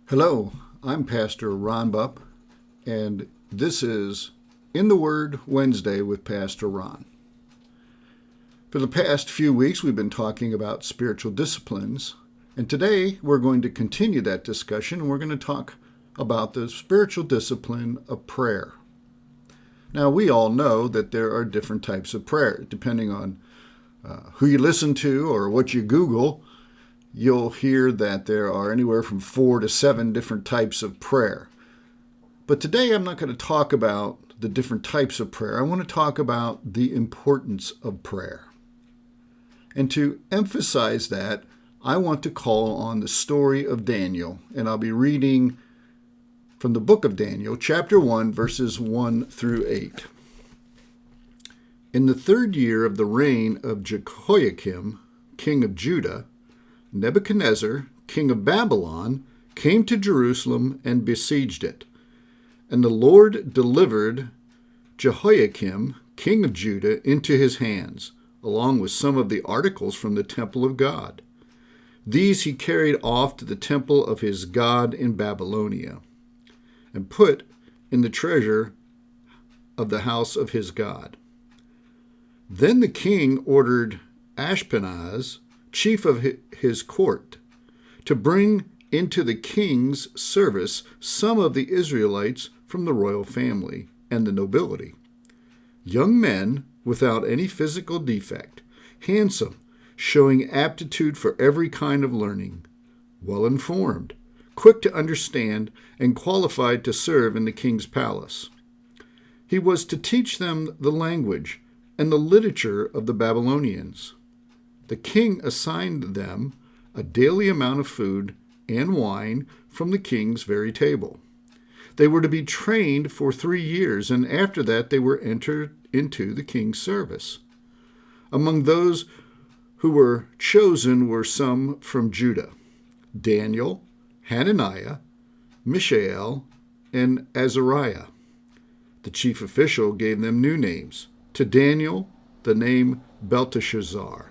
Hello, I'm Pastor Ron Bupp, and this is In the Word Wednesday with Pastor Ron. For the past few weeks, we've been talking about spiritual disciplines, and today we're going to continue that discussion, and we're going to talk about the spiritual discipline of prayer. Now, we all know that there are different types of prayer, depending on who you listen to or what you Google. You'll hear that there are anywhere from 4 to 7 different types of prayer. But today I'm not going to talk about the different types of prayer. I want to talk about the importance of prayer. And to emphasize that, I want to call on the story of Daniel, and I'll be reading from the book of Daniel, chapter 1, verses 1 through 8. In the 3rd year of the reign of Jehoiakim, king of Judah, Nebuchadnezzar, king of Babylon, came to Jerusalem and besieged it. And the Lord delivered Jehoiakim, king of Judah, into his hands, along with some of the articles from the temple of God. These he carried off to the temple of his God in Babylonia, and put in the treasure of the house of his God. Then the king ordered Ashpenaz, chief of his court, to bring into the king's service some of the Israelites from the royal family and the nobility, young men without any physical defect, handsome, showing aptitude for every kind of learning, well-informed, quick to understand, and qualified to serve in the king's palace. He was to teach them the language and the literature of the Babylonians. The king assigned them a daily amount of food and wine from the king's very table. They were to be trained for 3 years, and after that they were entered into the king's service. Among those who were chosen were some from Judah: Daniel, Hananiah, Mishael, and Azariah. The chief official gave them new names. To Daniel, the name Belteshazzar.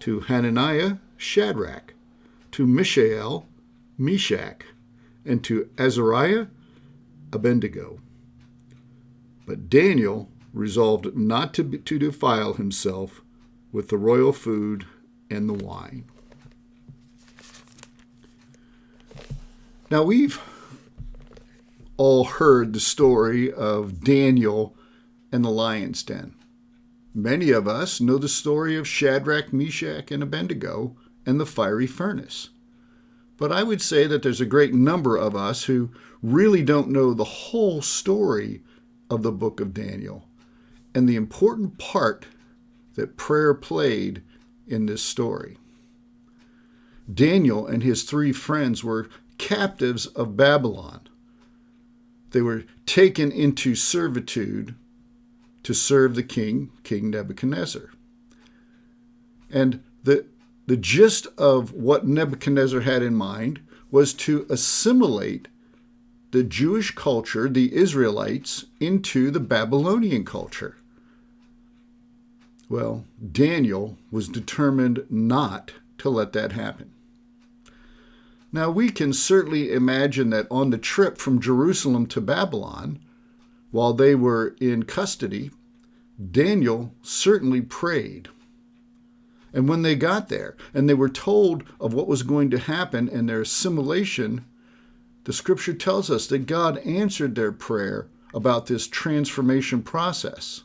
To Hananiah, Shadrach. To Mishael, Meshach. And to Azariah, Abednego. But Daniel resolved not to defile himself with the royal food and the wine. Now, we've all heard the story of Daniel and the lion's den. Many of us know the story of Shadrach, Meshach, and Abednego and the fiery furnace. But I would say that there's a great number of us who really don't know the whole story of the book of Daniel and the important part that prayer played in this story. Daniel and his 3 friends were captives of Babylon. They were taken into servitude to serve the king, King Nebuchadnezzar. And the gist of what Nebuchadnezzar had in mind was to assimilate the Jewish culture, the Israelites, into the Babylonian culture. Well, Daniel was determined not to let that happen. Now, we can certainly imagine that on the trip from Jerusalem to Babylon, while they were in custody, Daniel certainly prayed. And when they got there and they were told of what was going to happen and their assimilation, the scripture tells us that God answered their prayer about this transformation process.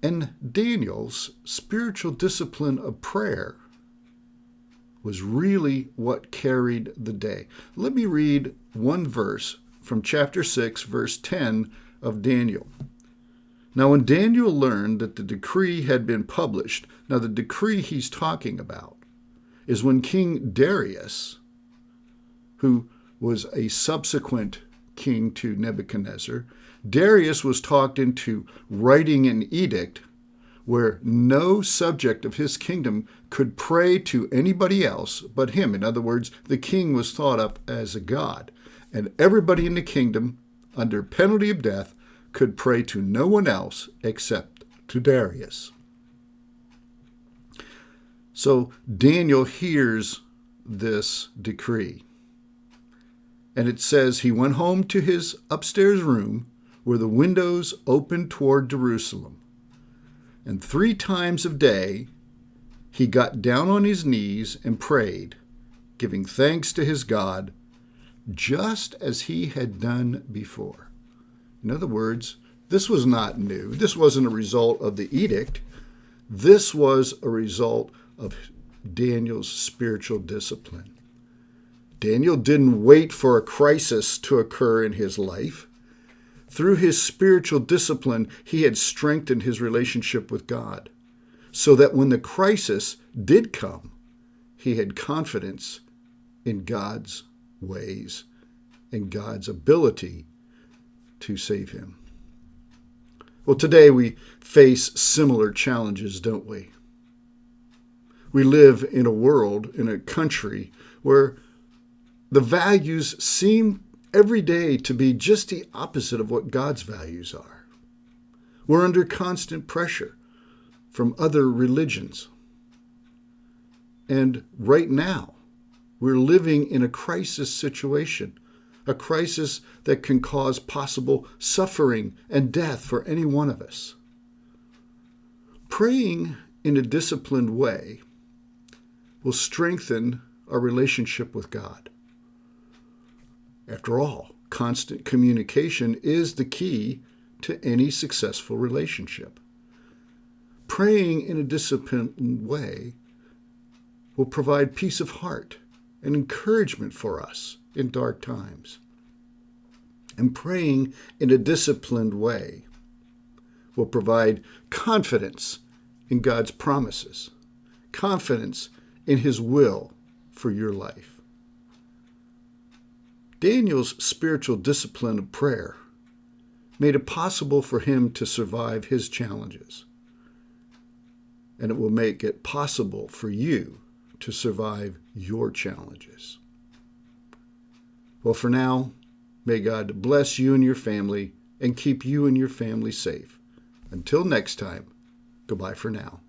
And Daniel's spiritual discipline of prayer was really what carried the day. Let me read one verse from chapter 6, verse 10 of Daniel. Now, when Daniel learned that the decree had been published, now the decree he's talking about is when King Darius, who was a subsequent king to Nebuchadnezzar, Darius was talked into writing an edict where no subject of his kingdom could pray to anybody else but him. In other words, the king was thought up as a god, and everybody in the kingdom, under penalty of death, could pray to no one else except to Darius. So Daniel hears this decree. And it says he went home to his upstairs room where the windows opened toward Jerusalem. And 3 times a day he got down on his knees and prayed, giving thanks to his God, just as he had done before. In other words, this was not new. This wasn't a result of the edict. This was a result of Daniel's spiritual discipline. Daniel didn't wait for a crisis to occur in his life. Through his spiritual discipline, he had strengthened his relationship with God, so that when the crisis did come, he had confidence in God's ways and God's ability to save him. Well, today we face similar challenges, don't we? We live in a world, in a country, where the values seem every day to be just the opposite of what God's values are. We're under constant pressure from other religions. And right now, we're living in a crisis situation, a crisis that can cause possible suffering and death for any one of us. Praying in a disciplined way will strengthen our relationship with God. After all, constant communication is the key to any successful relationship. Praying in a disciplined way will provide peace of heart and encouragement for us in dark times. And praying in a disciplined way will provide confidence in God's promises, confidence in his will for your life. Daniel's spiritual discipline of prayer made it possible for him to survive his challenges. And it will make it possible for you to survive your challenges. Well, for now, may God bless you and your family and keep you and your family safe. Until next time, goodbye for now.